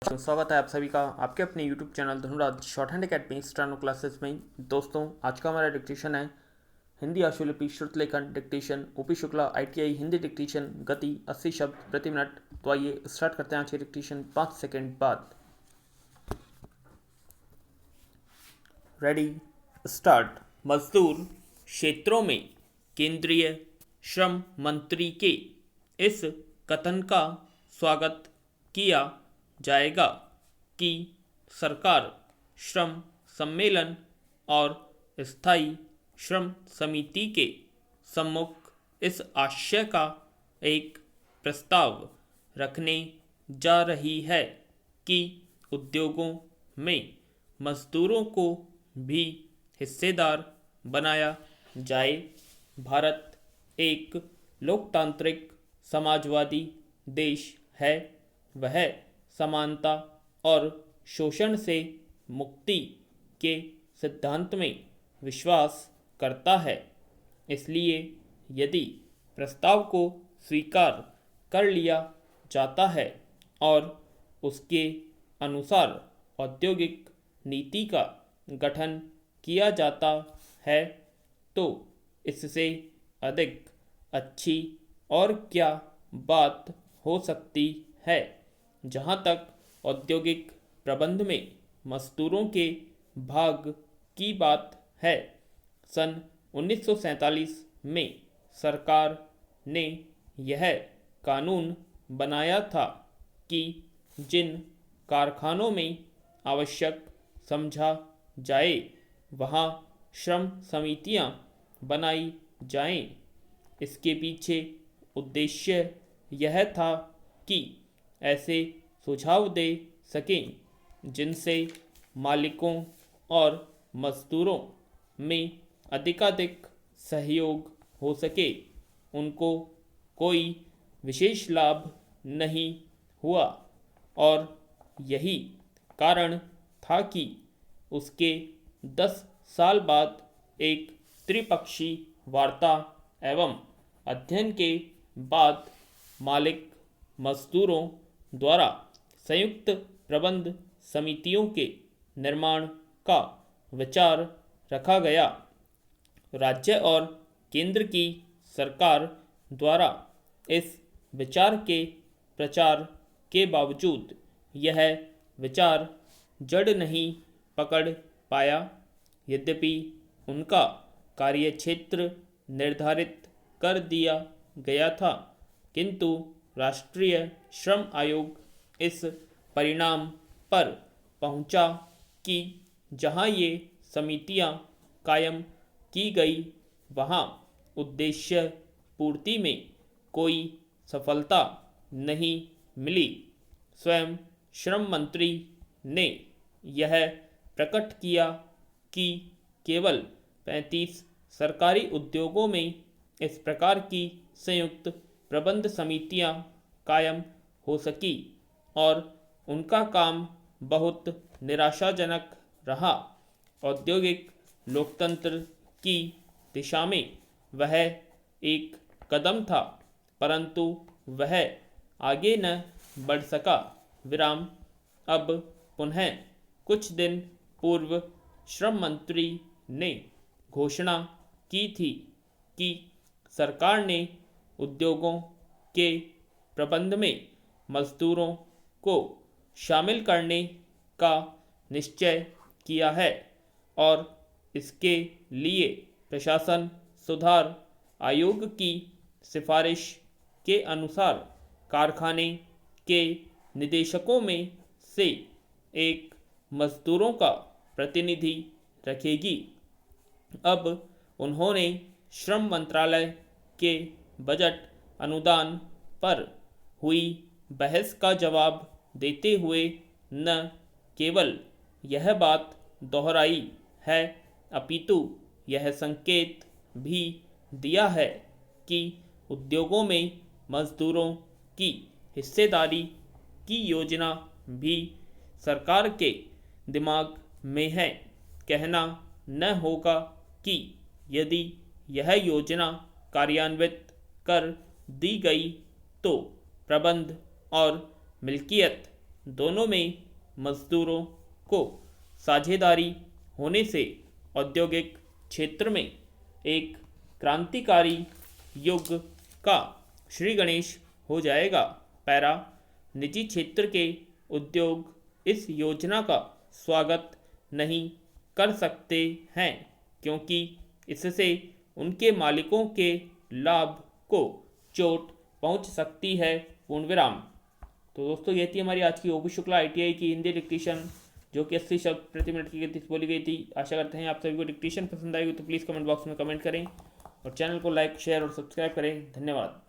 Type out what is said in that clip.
स्वागत है आप सभी का आपके अपने YouTube channel Dhanuraj short hand academy steno classes में। दोस्तों, आज का हमारा डिक्टेशन है हिंदी आशुलिपि श्रुत लेखन dictation OP Shukla ITI Hindi dictation गति 80 शब्द प्रति मिनट। तो आइए स्टार्ट करते हैं आज के डिक्टेशन 5 सेकंड बाद। Ready start. मजदूर क्षेत्रों में केंद्रीय श्रम मंत्री के इस कथन का स्वागत किया जाएगा कि सरकार श्रम सम्मेलन और स्थायी श्रम समिति के सम्मुख इस आशय का एक प्रस्ताव रखने जा रही है कि उद्योगों में मजदूरों को भी हिस्सेदार बनाया जाए। भारत एक लोकतांत्रिक समाजवादी देश है। वह समानता और शोषण से मुक्ति के सिद्धांत में विश्वास करता है। इसलिए यदि प्रस्ताव को स्वीकार कर लिया जाता है और उसके अनुसार औद्योगिक नीति का गठन किया जाता है तो इससे अधिक अच्छी और क्या बात हो सकती है। जहाँ तक औद्योगिक प्रबंध में मजदूरों के भाग की बात है, सन 1947 में सरकार ने यह कानून बनाया था कि जिन कारखानों में आवश्यक समझा जाए वहाँ श्रम समितियाँ बनाई जाएं। इसके पीछे उद्देश्य यह था कि ऐसे सुझाव दे सकें जिनसे मालिकों और मजदूरों में अधिकाधिक सहयोग हो सके। उनको कोई विशेष लाभ नहीं हुआ और यही कारण था कि उसके 10 साल बाद एक त्रिपक्षीय वार्ता एवं अध्ययन के बाद मालिक मजदूरों द्वारा संयुक्त प्रबंध समितियों के निर्माण का विचार रखा गया। राज्य और केंद्र की सरकार द्वारा इस विचार के प्रचार के बावजूद यह विचार जड़ नहीं पकड़ पाया। यद्यपि उनका कार्यक्षेत्र निर्धारित कर दिया गया था, किंतु राष्ट्रीय श्रम आयोग इस परिणाम पर पहुंचा कि जहां ये समितियां कायम की गई वहां उद्देश्य पूर्ति में कोई सफलता नहीं मिली। स्वयं श्रम मंत्री ने यह प्रकट किया कि केवल 35 सरकारी उद्योगों में इस प्रकार की संयुक्त प्रबंध समितियां कायम हो सकी और उनका काम बहुत निराशाजनक रहा। औद्योगिक लोकतंत्र की दिशा में वह एक कदम था, परंतु वह आगे न बढ़ सका। विराम। अब पुनः कुछ दिन पूर्व श्रम मंत्री ने घोषणा की थी कि सरकार ने उद्योगों के प्रबंध में मजदूरों को शामिल करने का निश्चय किया है और इसके लिए प्रशासन सुधार आयोग की सिफारिश के अनुसार कारखाने के निदेशकों में से एक मजदूरों का प्रतिनिधि रखेगी। अब उन्होंने श्रम मंत्रालय के बजट अनुदान पर हुई बहस का जवाब देते हुए न केवल यह बात दोहराई है, अपितु यह संकेत भी दिया है कि उद्योगों में मजदूरों की हिस्सेदारी की योजना भी सरकार के दिमाग में है। कहना न होगा कि यदि यह योजना कार्यान्वित कर दी गई तो प्रबंध और मिल्कियत दोनों में मजदूरों को साझेदारी होने से औद्योगिक क्षेत्र में एक क्रांतिकारी युग का श्री गणेश हो जाएगा। पैरा निजी क्षेत्र के उद्योग इस योजना का स्वागत नहीं कर सकते हैं क्योंकि इससे उनके मालिकों के लाभ को चोट पहुंच सकती है। पूर्ण विराम। तो दोस्तों ये थी हमारी आज की ओपी शुक्ला ITI की हिंदी डिक्टेशन, जो कि 80 शब्द प्रति मिनट की गति से बोली गई थी। आशा करते हैं आप सभी को डिक्टेशन पसंद आएगी, तो प्लीज़ कमेंट बॉक्स में कमेंट करें और चैनल को लाइक, शेयर और सब्सक्राइब करें। धन्यवाद।